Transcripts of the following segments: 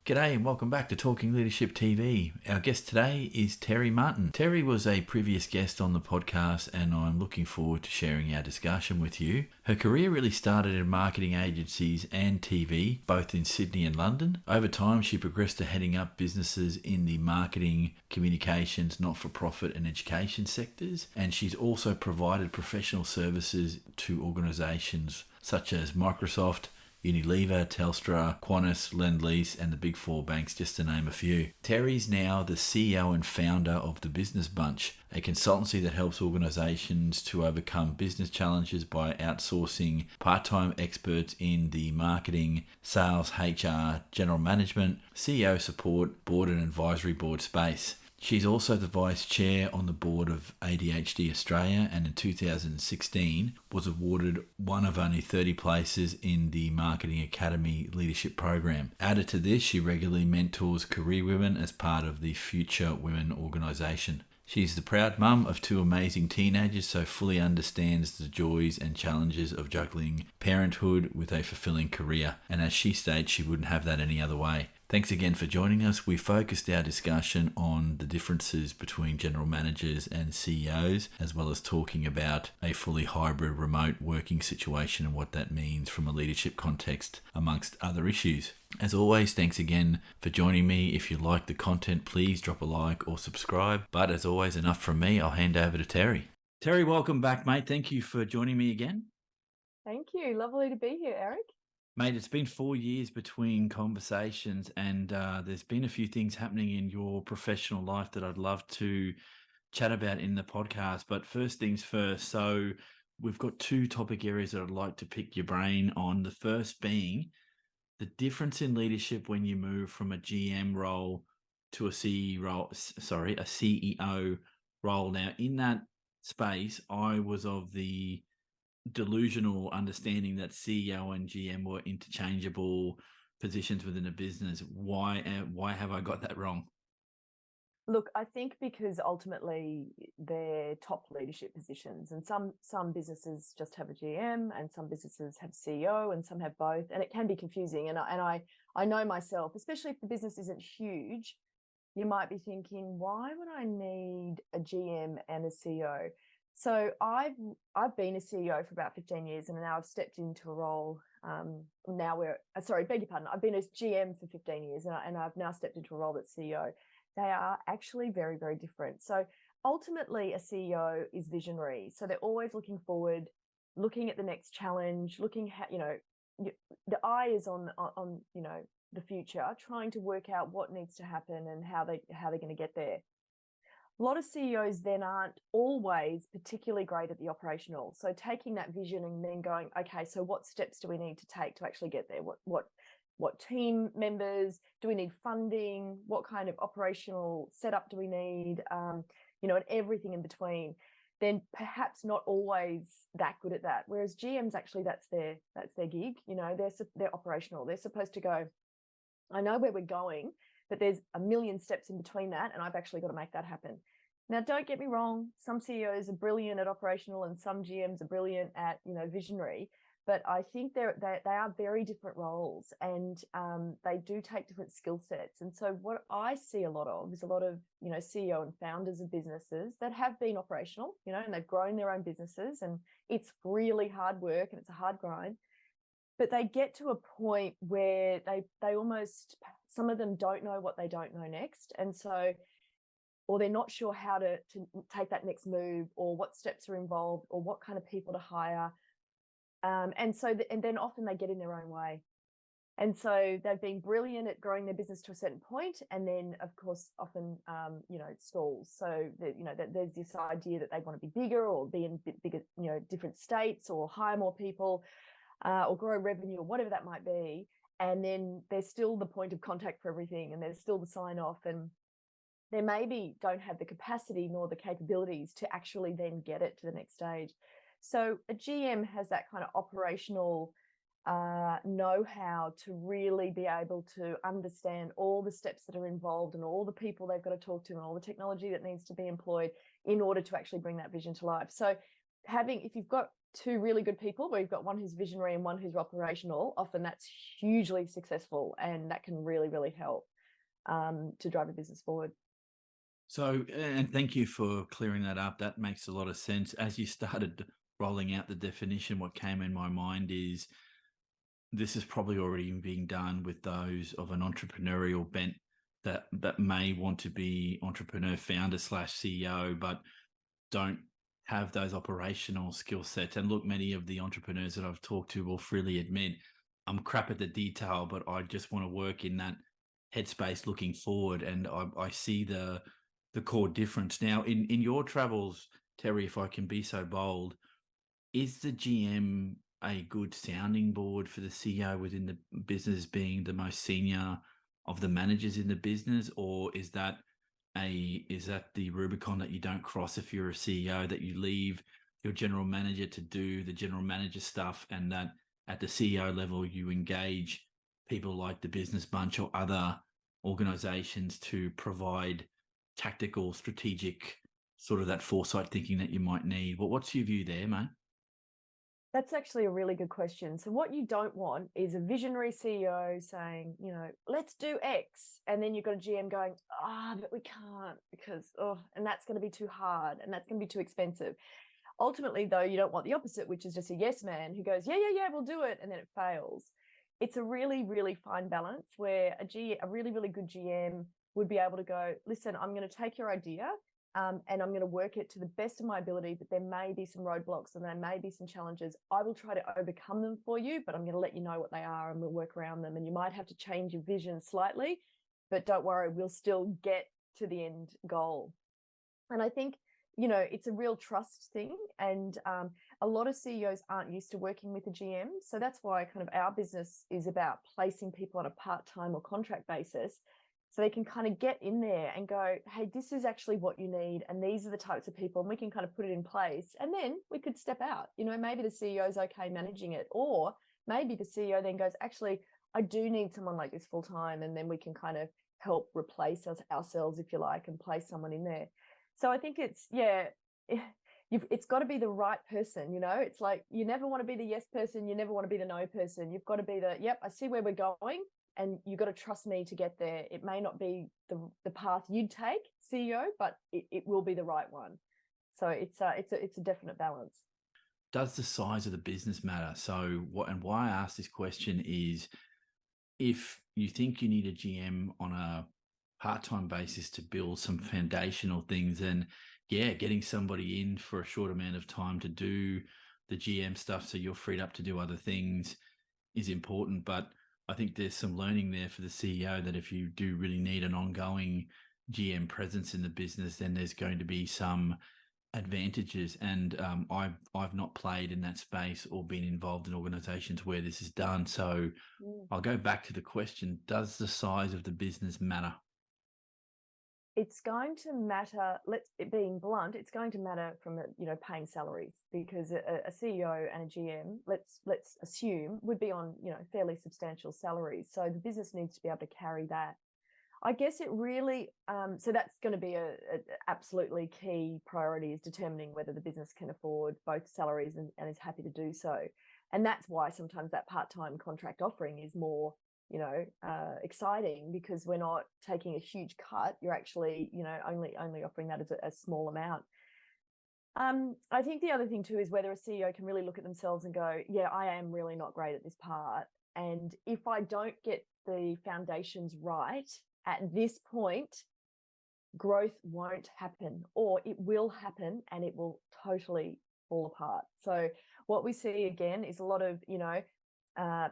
G'day and welcome back to Talking Leadership TV. Our guest today is Terri Martin. Terri was a previous guest on the podcast and I'm looking forward to sharing our discussion with you. Her career really started in marketing agencies and TV, both in Sydney and London. Over time, she progressed to heading up businesses in the marketing, communications, not-for-profit and education sectors. And she's also provided professional services to organisations such as Microsoft, Unilever, Telstra, Qantas, Lendlease, and the Big Four banks, just to name a few. Terri's now the CEO and founder of The Business Bunch, a consultancy that helps organisations to overcome business challenges by outsourcing part-time experts in the marketing, sales, HR, general management, CEO support, board and advisory board space. She's also the Vice Chair on the board of ADHD Australia and in 2016 was awarded one of only 30 places in the Marketing Academy Leadership Program. Added to this, she regularly mentors career women as part of the Future Women organisation. She's the proud mum of two amazing teenagers, so fully understands the joys and challenges of juggling parenthood with a fulfilling career. And as she stated, she wouldn't have that any other way. Thanks again for joining us. We focused our discussion on the differences between general managers and CEOs, as well as talking about a fully hybrid remote working situation and what that means from a leadership context, amongst other issues. As always, thanks again for joining me. If you like the content, please drop a like or subscribe. But as always, enough from me. I'll hand over to Terri. Terri, welcome back, mate. Thank you for joining me again. Thank you. Lovely to be here, Eric. Mate, it's been 4 years between conversations and there's been a few things happening in your professional life that I'd love to chat about in the podcast. But first things first, so we've got two topic areas that I'd like to pick your brain on. The first being the difference in leadership when you move from a GM role to a CEO role. Now, in that space, I was of the delusional understanding that CEO and GM were interchangeable positions within a business. Why have I got that wrong? Look, I think because ultimately they're top leadership positions, and some businesses just have a GM, and some businesses have CEO, and some have both, and it can be confusing. And I know myself, especially if the business isn't huge, you might be thinking, why would I need a GM and a CEO? So I've been a CEO for about 15 years, and now I've stepped into a role. I've been a GM for 15 years, and I've now stepped into a role that's CEO. They are actually very, very different. So ultimately, a CEO is visionary. So they're always looking forward, looking at the next challenge, looking at, the eye is on the future, trying to work out what needs to happen and how they're going to get there. A lot of CEOs then aren't always particularly great at the operational. So taking that vision and then going, okay, so what steps do we need to take to actually get there? What team members do we need? Funding? What kind of operational setup do we need? And everything in between. Then perhaps not always that good at that. Whereas GMs actually that's their gig. They're operational. They're supposed to go, I know where we're going, but there's a million steps in between that, and I've actually got to make that happen. Now, don't get me wrong. Some CEOs are brilliant at operational, and some GMs are brilliant at visionary. But I think they are very different roles, and they do take different skill sets. And so, what I see a lot of is a lot of CEO and founders of businesses that have been operational, and they've grown their own businesses, and it's really hard work and it's a hard grind. But they get to a point where they almost, some of them don't know what they don't know next. And so, or they're not sure how to take that next move, or what steps are involved, or what kind of people to hire. And then often they get in their own way. And so they've been brilliant at growing their business to a certain point. And then, of course, often, it stalls. So, there's this idea that they want to be bigger or be in bigger, different states, or hire more people. Or grow revenue, or whatever that might be, and then there's still the point of contact for everything, and there's still the sign off, and they maybe don't have the capacity nor the capabilities to actually then get it to the next stage. So a GM has that kind of operational know-how to really be able to understand all the steps that are involved and all the people they've got to talk to and all the technology that needs to be employed in order to actually bring that vision to life. So if you've got two really good people where you've got one who's visionary and one who's operational, often that's hugely successful, and that can really, really help to drive a business forward. So, and thank you for clearing that up. That makes a lot of sense. As you started rolling out the definition, what came in my mind is this is probably already being done with those of an entrepreneurial bent that may want to be entrepreneur, founder slash CEO, but don't have those operational skill sets. And look, many of the entrepreneurs that I've talked to will freely admit I'm crap at the detail, but I just want to work in that headspace looking forward. And I see the core difference. Now, in your travels, Terri, if I can be so bold, is the GM a good sounding board for the CEO within the business, being the most senior of the managers in the business, or is that the Rubicon that you don't cross if you're a CEO, that you leave your general manager to do the general manager stuff, and that at the CEO level you engage people like the Business Bunch or other organizations to provide tactical, strategic, sort of that foresight thinking that you might need? Well, what's your view there, mate? That's actually a really good question. So what you don't want is a visionary CEO saying, let's do X. And then you've got a GM going, but we can't because, and that's going to be too hard and that's going to be too expensive. Ultimately, though, you don't want the opposite, which is just a yes man who goes, yeah, we'll do it. And then it fails. It's a really, really fine balance where a really, really good GM would be able to go, listen, I'm going to take your idea and I'm going to work it to the best of my ability, but there may be some roadblocks and there may be some challenges. I will try to overcome them for you, but I'm going to let you know what they are and we'll work around them. And you might have to change your vision slightly, but don't worry, we'll still get to the end goal. And I think, it's a real trust thing. And a lot of CEOs aren't used to working with a GM. So that's why kind of our business is about placing people on a part-time or contract basis, so they can kind of get in there and go, hey, this is actually what you need. And these are the types of people, and we can kind of put it in place. And then we could step out. Maybe the CEO is okay managing it, or maybe the CEO then goes, actually, I do need someone like this full time. And then we can kind of help replace ourselves, if you like, and place someone in there. So I think it's got to be the right person. It's like, you never want to be the yes person. You never want to be the no person. You've got to be yep, I see where we're going. And you've got to trust me to get there. It may not be the path you'd take, CEO, but it will be the right one. So it's a definite balance. Does the size of the business matter? So why I ask this question is, if you think you need a GM on a part-time basis to build some foundational things, then getting somebody in for a short amount of time to do the GM stuff so you're freed up to do other things is important. But I think there's some learning there for the CEO that if you do really need an ongoing GM presence in the business, then there's going to be some advantages. And I've not played in that space or been involved in organizations where this is done. So I'll go back to the question, does the size of the business matter? It's going to matter, being blunt, it's going to matter from paying salaries, because a CEO and a GM, let's assume, would be on fairly substantial salaries. So the business needs to be able to carry that. I guess it really so that's going to be a absolutely key priority, is determining whether the business can afford both salaries and is happy to do so. And that's why sometimes that part-time contract offering is more exciting, because we're not taking a huge cut. You're actually, only offering that as a small amount. I think the other thing too is whether a CEO can really look at themselves and go, yeah, I am really not great at this part. And if I don't get the foundations right at this point, growth won't happen, or it will happen and it will totally fall apart. So what we see again is a lot of,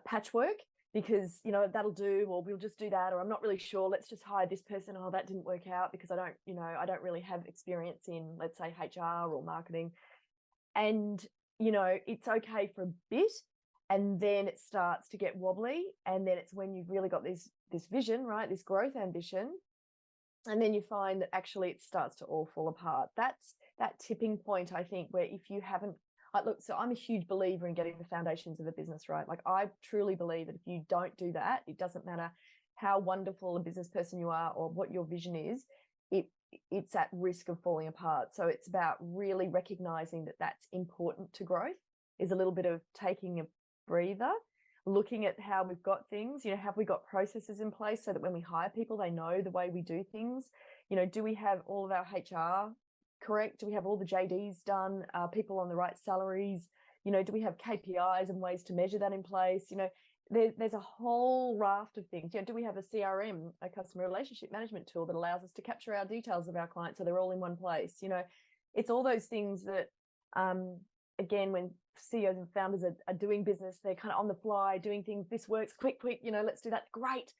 patchwork, because that'll do, or we'll just do that, or I'm not really sure, let's just hire this person. Oh, that didn't work out because I don't really have experience in, let's say, HR or marketing. And it's okay for a bit, and then it starts to get wobbly, and then it's when you've really got this vision, right, this growth ambition, and then you find that actually it starts to all fall apart. That's that tipping point, I think, where if you haven't so I'm a huge believer in getting the foundations of a business right. Like, I truly believe that if you don't do that, it doesn't matter how wonderful a business person you are or what your vision is, it's at risk of falling apart. So it's about really recognizing that that's important to growth. is a little bit of taking a breather, looking at how we've got things. Have we got processes in place so that when we hire people, they know the way we do things? Do we have all of our HR correct? Do we have all the JDs done? Are people on the right salaries? Do we have KPIs and ways to measure that in place? There's a whole raft of things. Do we have a CRM, a customer relationship management tool that allows us to capture our details of our clients so they're all in one place? It's all those things that, again, when CEOs and founders are doing business, they're kind of on the fly doing things. This works, quick, let's do that. Great.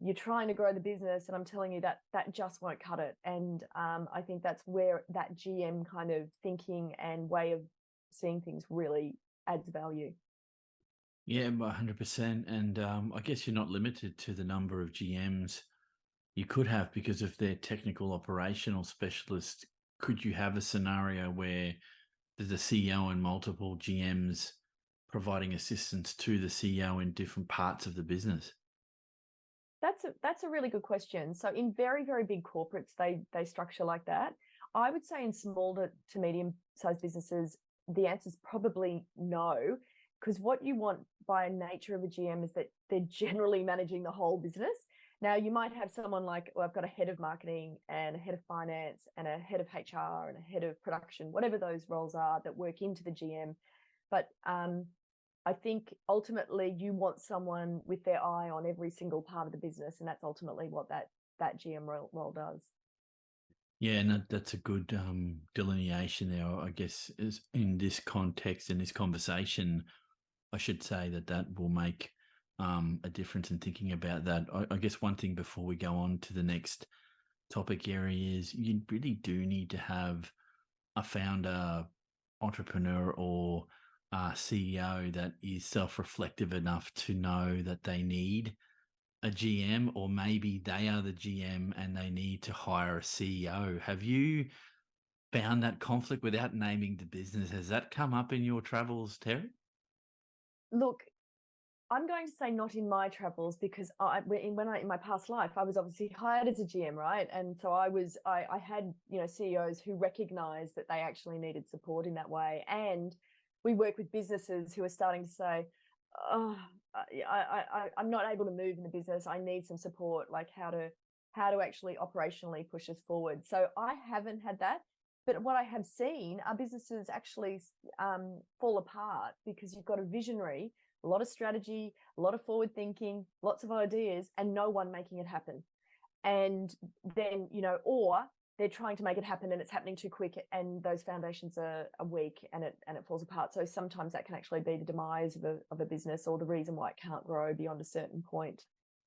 You're trying to grow the business, and I'm telling you that just won't cut it. And I think that's where that GM kind of thinking and way of seeing things really adds value. Yeah, 100%. And I guess you're not limited to the number of GMs you could have because if they're technical operational specialists. Could you have a scenario where there's a CEO and multiple GMs providing assistance to the CEO in different parts of the business? That's a really good question. So in very, very big corporates, they structure like that. I would say in small to medium-sized businesses, the answer is probably no, because what you want by nature of a GM is that they're generally managing the whole business. Now, you might have someone like, I've got a head of marketing and a head of finance and a head of HR and a head of production, whatever those roles are that work into the GM. But I think ultimately you want someone with their eye on every single part of the business, and that's ultimately what that GM role does. Yeah, and that's a good delineation there. I guess is in this context, in this conversation, I should say that will make a difference in thinking about that. I guess one thing before we go on to the next topic area is you really do need to have a founder, entrepreneur, or CEO that is self-reflective enough to know that they need a GM, or maybe they are the GM and they need to hire a CEO. Have you found that conflict without naming the business? Has that come up in your travels, Terri? Look, I'm going to say not in my travels, because in my past life, I was obviously hired as a GM, right? And so I had, CEOs who recognized that they actually needed support in that way. And we work with businesses who are starting to say, oh, I'm not able to move in the business. I need some support, like how to actually operationally push us forward. So I haven't had that. But what I have seen are businesses actually fall apart because you've got a visionary, a lot of strategy, a lot of forward thinking, lots of ideas, and no one making it happen. And then, or they're trying to make it happen and it's happening too quick and those foundations are weak and it falls apart. So sometimes that can actually be the demise of a business, or the reason why it can't grow beyond a certain point.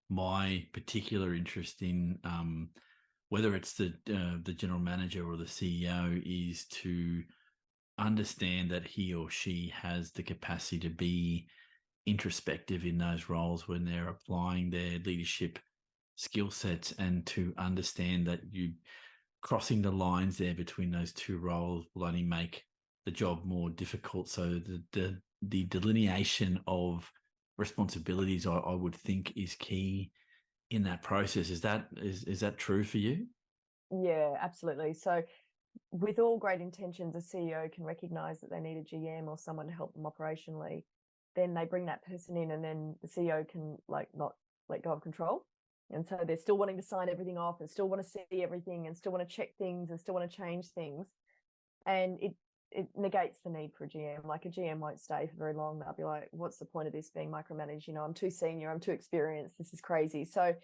My particular interest in whether it's the general manager or the CEO is to understand that he or she has the capacity to be introspective in those roles when they're applying their leadership skill sets, and to understand that you crossing the lines there between those two roles will only make the job more difficult. So the delineation of responsibilities, I would think, is key in that process. Is that true for you? Yeah, absolutely. So with all great intentions, a CEO can recognize that they need a GM or someone to help them operationally. Then they bring that person in, and then the CEO can not let go of control. And so they're still wanting to sign everything off and still want to see everything and still want to check things and still want to change things. And it negates the need for a GM. Like, a GM won't stay for very long. They'll be like, what's the point of this being micromanaged? I'm too senior, I'm too experienced, this is crazy. So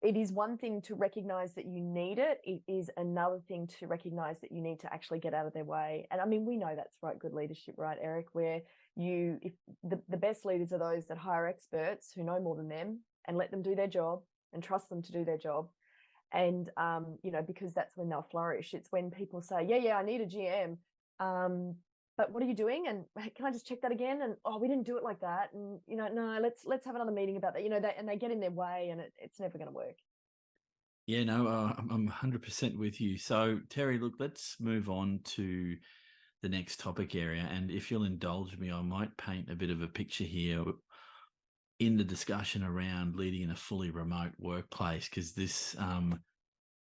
it is one thing to recognize that you need it. It is another thing to recognize that you need to actually get out of their way. And I mean, we know that's right, good leadership, right, Eric, where if the best leaders are those that hire experts who know more than them and let them do their job and trust them to do their job. And, because that's when they'll flourish. It's when people say, yeah, I need a GM. But what are you doing? And can I just check that again? And, we didn't do it like that. And, no, let's have another meeting about that, and they get in their way, and it's never going to work. Yeah, no, I'm 100% with you. So Terri, look, let's move on to the next topic area. And if you'll indulge me, I might paint a bit of a picture here in the discussion around leading in a fully remote workplace, because this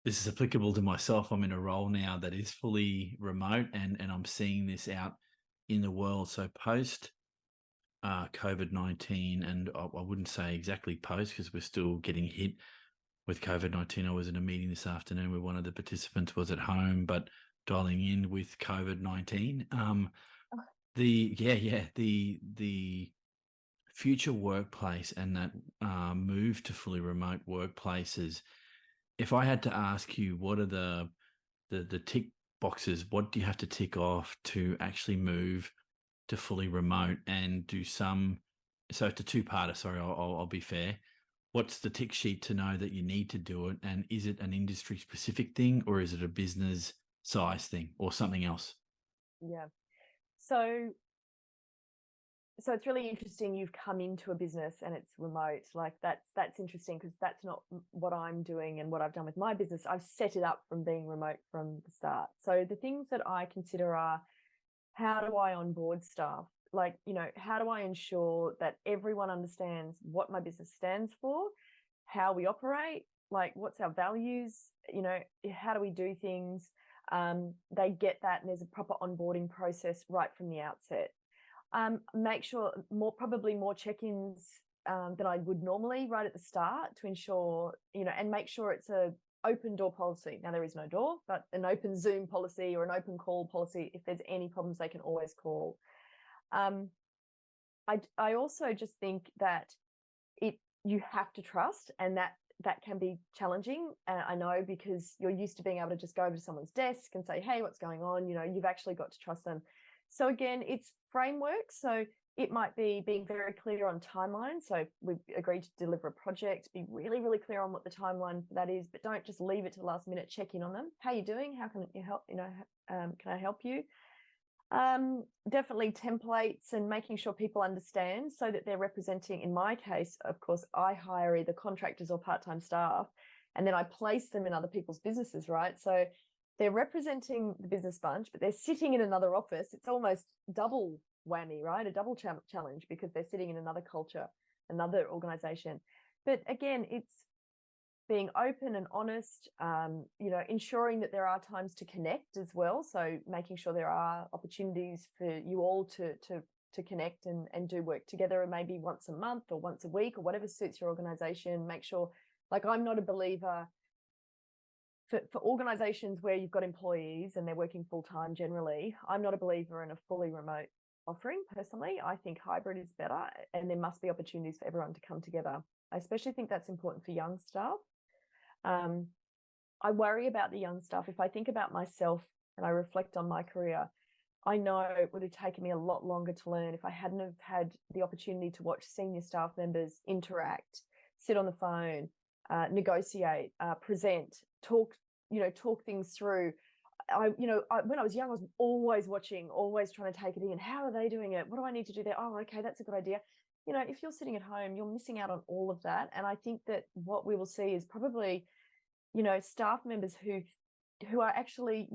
is applicable to myself. I'm in a role now that is fully remote, and I'm seeing this out in the world. So post COVID-19, and I wouldn't say exactly post because we're still getting hit with COVID-19. I was in a meeting this afternoon where one of the participants was at home, but dialing in with COVID-19. The future workplace and that move to fully remote workplaces. If I had to ask you, what are the tick boxes? What do you have to tick off to actually move to fully remote and do some? So it's a two-parter. Sorry, I'll be fair. What's the tick sheet to know that you need to do it, and is it an industry specific thing, or is it a business size thing, or something else? Yeah. So it's really interesting you've come into a business and it's remote. Like that's interesting because that's not what I'm doing and what I've done with my business. I've set it up from being remote from the start. So the things that I consider are, how do I onboard staff? Like, how do I ensure that everyone understands what my business stands for, how we operate, like what's our values, how do we do things? They get that, and there's a proper onboarding process right from the outset. Make sure probably more check-ins than I would normally right at the start to ensure, and make sure it's a open door policy. Now there is no door, but an open Zoom policy or an open call policy. If there's any problems, they can always call. I also just think that you have to trust, and that can be challenging. I know, because you're used to being able to just go over to someone's desk and say, hey, what's going on? You've actually got to trust them. So again, it's framework. So it might be being very clear on timeline. So we've agreed to deliver a project, be really, really clear on what the timeline for that is, but don't just leave it to the last minute, check in on them. How are you doing? How can you help? Can I help you? Definitely templates and making sure people understand so that they're representing. In my case, of course, I hire either contractors or part-time staff, and then I place them in other people's businesses, right? So they're representing the business bunch, but they're sitting in another office. It's almost double whammy, right? A double challenge, because they're sitting in another culture, another organization. But again, it's being open and honest, ensuring that there are times to connect as well. So making sure there are opportunities for you all to connect and do work together, and maybe once a month or once a week or whatever suits your organization. Make sure, like, I'm not a believer for organizations where you've got employees and they're working full-time generally. I'm not a believer in a fully remote offering personally. I think hybrid is better, and there must be opportunities for everyone to come together. I especially think that's important for young staff. I worry about the young staff. If I think about myself and I reflect on my career, I know it would have taken me a lot longer to learn if I hadn't have had the opportunity to watch senior staff members interact, sit on the phone, negotiate, present, talk things through. When I was young, I was always watching, always trying to take it in. How are they doing it? What do I need to do there? Oh, okay, that's a good idea. If you're sitting at home, you're missing out on all of that. And I think that what we will see is probably, staff members who are actually,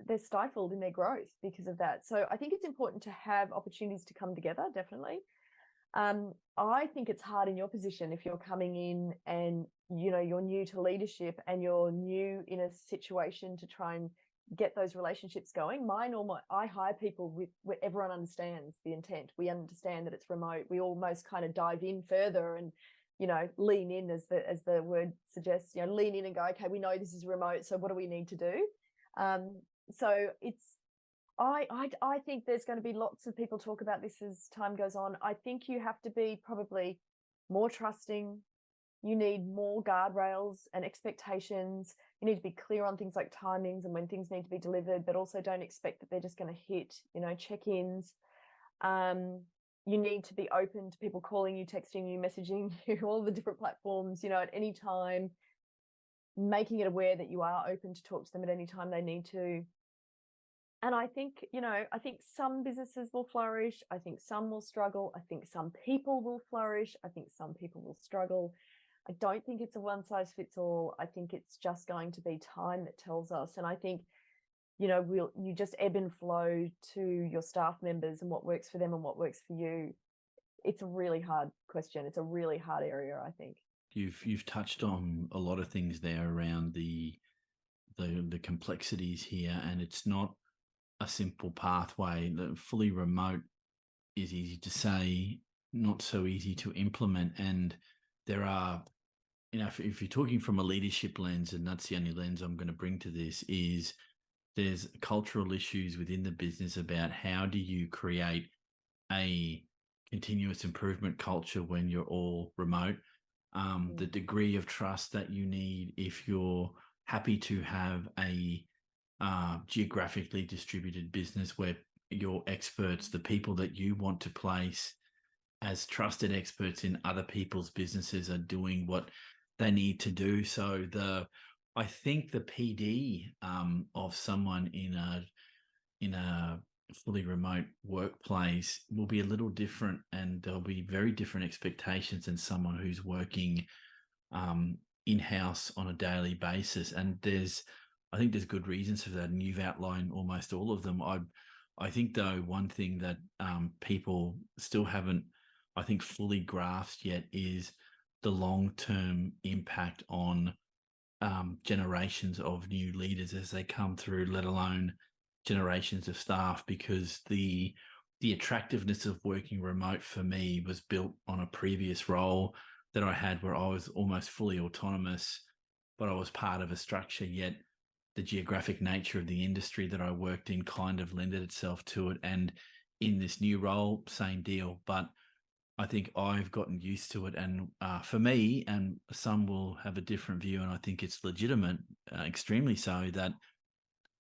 they're stifled in their growth because of that. So I think it's important to have opportunities to come together, definitely. I think it's hard in your position if you're coming in and, you're new to leadership and you're new in a situation to try and get those relationships going. I hire people where everyone understands the intent. We understand that it's remote. We almost kind of dive in further and, lean in, as the word suggests, lean in and go, okay, we know this is remote, so what do we need to do? So I think there's going to be lots of people talk about this as time goes on. I think you have to be probably more trusting. You need more guardrails and expectations. You need to be clear on things like timings and when things need to be delivered, but also don't expect that they're just going to hit, check-ins. You need to be open to people calling you, texting you, messaging you, all the different platforms, at any time, making it aware that you are open to talk to them at any time they need to. And I think, some businesses will flourish. I think some will struggle. I think some people will flourish. I think some people will struggle. I don't think it's a one size fits all. I think it's just going to be time that tells us. And I think, you just ebb and flow to your staff members and what works for them and what works for you. It's a really hard question. It's a really hard area, I think. You've touched on a lot of things there around the complexities here, and it's not a simple pathway. The fully remote is easy to say, not so easy to implement. And there are, if you're talking from a leadership lens, and that's the only lens I'm going to bring to this, is there's cultural issues within the business about how do you create a continuous improvement culture when you're all remote. The degree of trust that you need if you're happy to have a geographically distributed business where your experts, the people that you want to place as trusted experts in other people's businesses, are doing what they need to do. So I think the PD of someone in a fully remote workplace will be a little different, and there'll be very different expectations than someone who's working in-house on a daily basis. And I think there's good reasons for that, and you've outlined almost all of them. I think, though, one thing that people still haven't, I think, fully grasped yet is the long-term impact on generations of new leaders as they come through, let alone generations of staff, because the attractiveness of working remote for me was built on a previous role that I had where I was almost fully autonomous, but I was part of a structure, yet the geographic nature of the industry that I worked in kind of lended itself to it. And in this new role, same deal, but I think I've gotten used to it. And for me, and some will have a different view, and I think it's legitimate, extremely so, that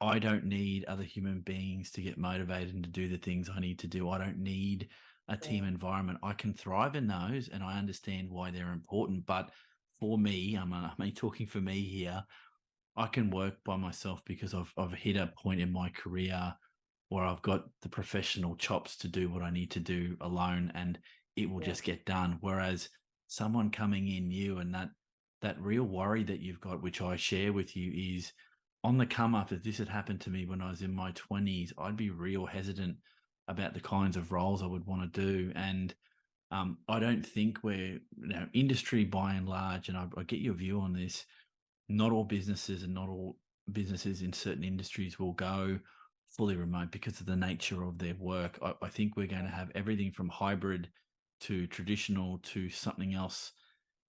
I don't need other human beings to get motivated and to do the things I need to do. I don't need a team environment. I can thrive in those, and I understand why they're important. But for me, I'm only talking for me here, I can work by myself because I've hit a point in my career where I've got the professional chops to do what I need to do alone, and it will just get done. Whereas someone coming in new, and that real worry that you've got, which I share with you, is on the come up. If this had happened to me when I was in my 20s, I'd be real hesitant about the kinds of roles I would want to do. And I don't think industry by and large, and I get your view on this, not all businesses and not all businesses in certain industries will go fully remote because of the nature of their work. I think we're going to have everything from hybrid to traditional to something else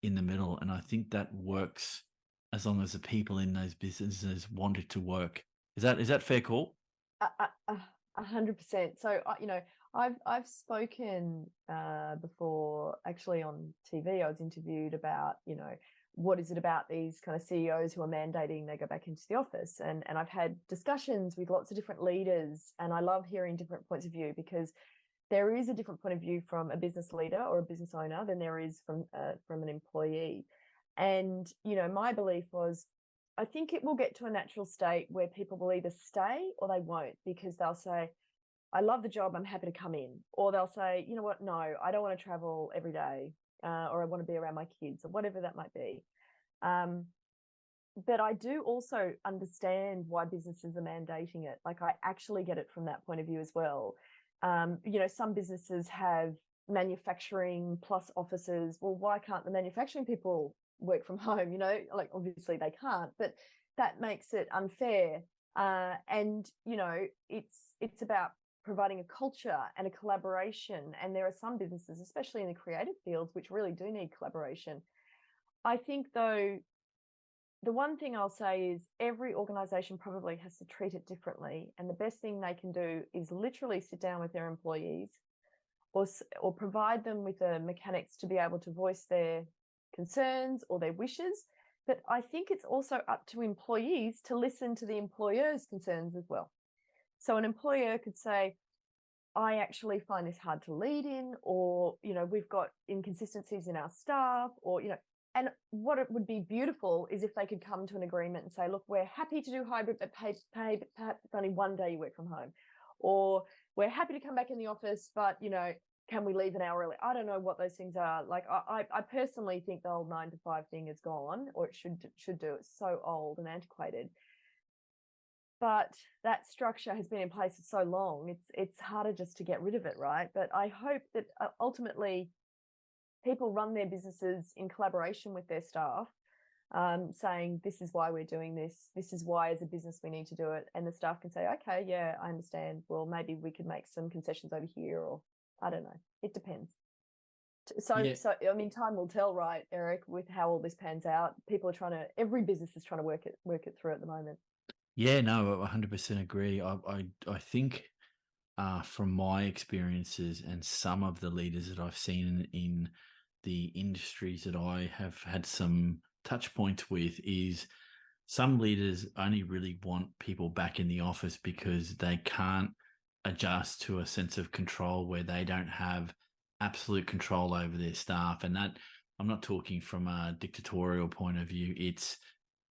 in the middle. And I think that works as long as the people in those businesses want it to work. Is that fair call? 100%. So, I've spoken before, actually on TV. I was interviewed about, what is it about these kind of CEOs who are mandating they go back into the office? And I've had discussions with lots of different leaders, and I love hearing different points of view, because there is a different point of view from a business leader or a business owner than there is from an employee. And, my belief was, I think it will get to a natural state where people will either stay or they won't, because they'll say, I love the job, I'm happy to come in. Or they'll say, you know what, no, I don't want to travel every day, or I want to be around my kids, or whatever that might be. But I do also understand why businesses are mandating it. Like, I actually get it from that point of view as well. Some businesses have manufacturing plus offices. Well, why can't the manufacturing people work from home? Like, obviously they can't, but that makes it unfair. And it's about providing a culture and a collaboration. And there are some businesses, especially in the creative fields, which really do need collaboration. I think, though, the one thing I'll say is every organization probably has to treat it differently. And the best thing they can do is literally sit down with their employees, or provide them with the mechanics to be able to voice their concerns or their wishes. But I think it's also up to employees to listen to the employer's concerns as well. So an employer could say, I actually find this hard to lead in, or, we've got inconsistencies in our staff, or, and what it would be beautiful is if they could come to an agreement and say, look, we're happy to do hybrid, but pay perhaps it's only one day you work from home. Or we're happy to come back in the office, but, can we leave an hour early? I don't know what those things are. Like, I personally think the old 9 to 5 thing is gone, or it should do. It's so old and antiquated. But that structure has been in place for so long, it's harder just to get rid of it, right? But I hope that ultimately people run their businesses in collaboration with their staff, saying this is why we're doing this is why as a business we need to do it, and the staff can say, okay, yeah, I understand, well, maybe we could make some concessions over here, or I don't know, it depends. Yeah. So I mean, time will tell, right, Eric, with how all this pans out. People are every business is trying to work it through at the moment. Yeah, no, I 100% agree. I think from my experiences and some of the leaders that I've seen in the industries that I have had some touch points with is some leaders only really want people back in the office because they can't adjust to a sense of control where they don't have absolute control over their staff. And that, I'm not talking from a dictatorial point of view. It's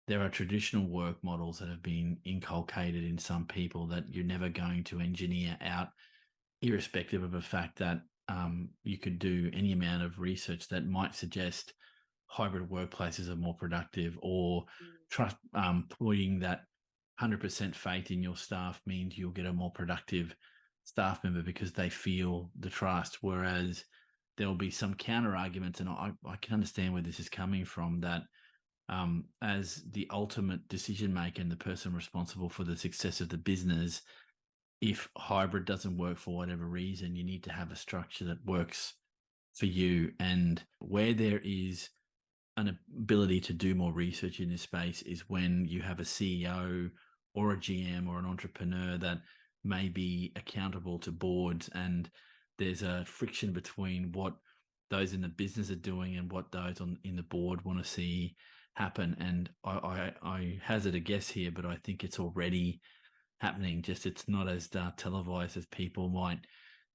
there are traditional work models that have been inculcated in some people that you're never going to engineer out, irrespective of the fact that you could do any amount of research that might suggest hybrid workplaces are more productive, or trust putting that 100% faith in your staff means you'll get a more productive staff member because they feel the trust. Whereas there'll be some counter arguments, and I can understand where this is coming from, that as the ultimate decision maker and the person responsible for the success of the business, if hybrid doesn't work for whatever reason, you need to have a structure that works for you. And where there is an ability to do more research in this space is when you have a CEO or a GM or an entrepreneur that may be accountable to boards, and there's a friction between what those in the business are doing and what those in the board want to see happen. And I hazard a guess here, but I think it's already happening. Just it's not as televised as people might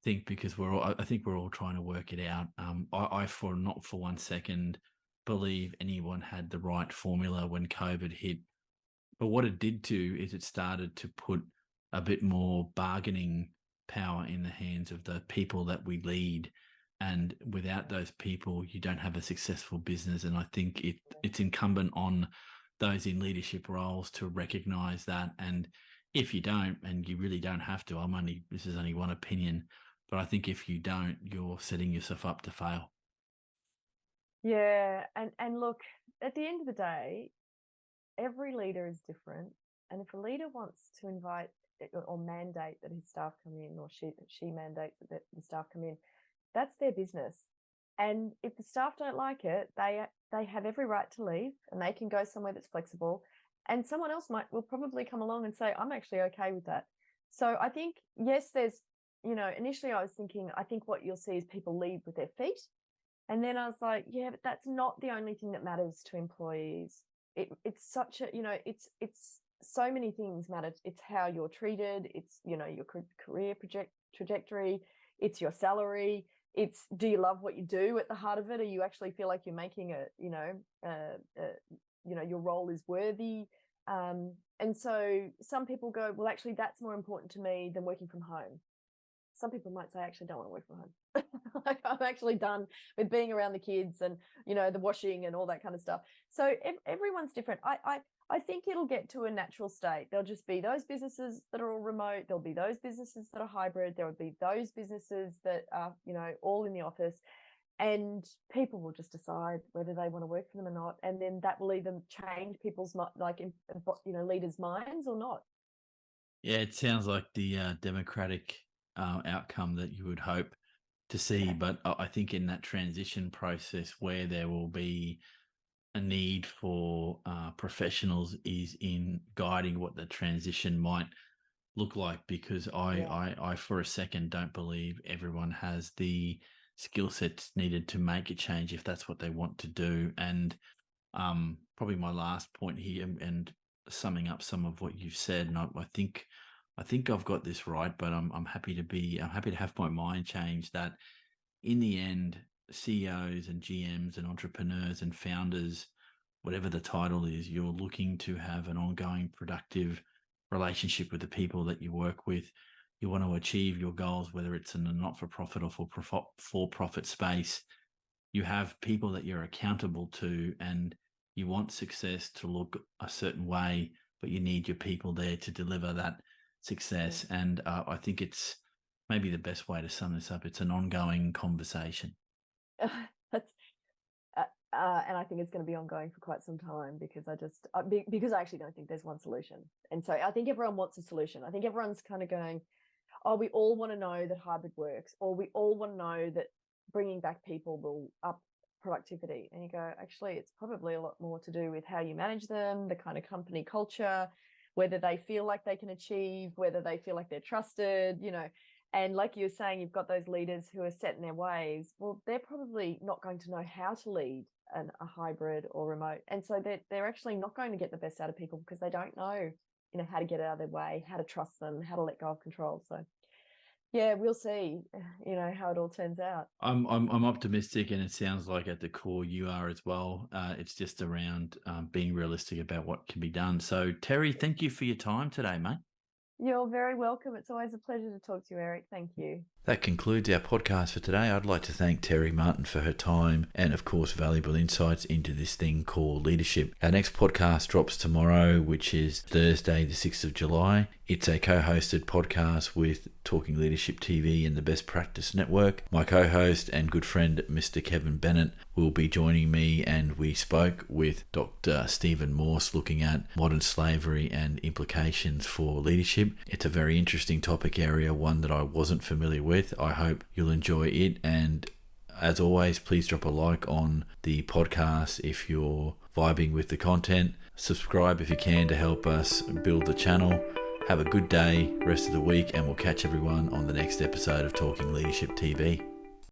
think, because I think we're all trying to work it out. I for not for one second believe anyone had the right formula when COVID hit. But what it did do is it started to put a bit more bargaining power in the hands of the people that we lead. And without those people, you don't have a successful business. And I think it's incumbent on those in leadership roles to recognize that. And if you don't, and you really don't have to, this is only one opinion, but I think if you don't, you're setting yourself up to fail. Yeah, and look, at the end of the day, every leader is different, and if a leader wants to invite or mandate that his staff come in, or she mandates that the staff come in, that's their business. And if the staff don't like it, they have every right to leave, and they can go somewhere that's flexible. And someone else will probably come along and say, I'm actually okay with that. So I think, yes, there's, initially I was thinking, I think what you'll see is people lead with their feet. And then I was like, yeah, but that's not the only thing that matters to employees. It's such a, it's so many things matter. It's how you're treated. It's, your career trajectory. It's your salary. It's, do you love what you do at the heart of it? Or you actually feel like you're making your role is worthy. And so some people go, well, actually, that's more important to me than working from home. Some people might say, I actually don't want to work from home. Like, I'm actually done with being around the kids and, the washing and all that kind of stuff. So everyone's different. I think it'll get to a natural state. There'll just be those businesses that are all remote. There'll be those businesses that are hybrid. There will be those businesses that are, all in the office. And people will just decide whether they want to work for them or not. And then that will either change people's, leaders' minds or not. Yeah, it sounds like the democratic outcome that you would hope to see. But I think in that transition process where there will be a need for professionals is in guiding what the transition might look like, because I for a second don't believe everyone has the skill sets needed to make a change if that's what they want to do. And probably my last point here, and summing up some of what you've said, and I think I've got this right, but I'm happy to have my mind changed, that in the end, CEOs and GMs and entrepreneurs and founders, whatever the title is, you're looking to have an ongoing productive relationship with the people that you work with. You want to achieve your goals, whether it's in a not-for-profit or for-profit space. You have people that you're accountable to, and you want success to look a certain way, but you need your people there to deliver that success. And I think it's maybe the best way to sum this up. It's an ongoing conversation. That's And I think it's going to be ongoing for quite some time because because I actually don't think there's one solution. And so I think everyone wants a solution. I think everyone's kind of going, oh, we all want to know that hybrid works, or we all want to know that bringing back people will up productivity. And you go, actually, it's probably a lot more to do with how you manage them, the kind of company culture, whether they feel like they can achieve, whether they feel like they're trusted, And like you were saying, you've got those leaders who are set in their ways. Well, they're probably not going to know how to lead a hybrid or remote. And so they're actually not going to get the best out of people because they don't know, how to get out of their way, how to trust them, how to let go of control. So yeah, we'll see, how it all turns out. I'm optimistic, and it sounds like at the core you are as well. It's just around being realistic about what can be done. So Terri, thank you for your time today, mate. You're very welcome. It's always a pleasure to talk to you, Eric. Thank you. That concludes our podcast for today. I'd like to thank Terri Martin for her time and, of course, valuable insights into this thing called leadership. Our next podcast drops tomorrow, which is Thursday, the 6th of July. It's a co-hosted podcast with Talking Leadership TV and the Best Practice Network. My co-host and good friend, Mr. Kevin Bennett, will be joining me, and we spoke with Dr. Stephen Morse looking at modern slavery and implications for leadership. It's a very interesting topic area, one that I wasn't familiar with. I hope you'll enjoy it, and as always, please drop a like on the podcast if you're vibing with the content. Subscribe if you can to help us build the channel. Have a good day, rest of the week, and we'll catch everyone on the next episode of Talking Leadership TV.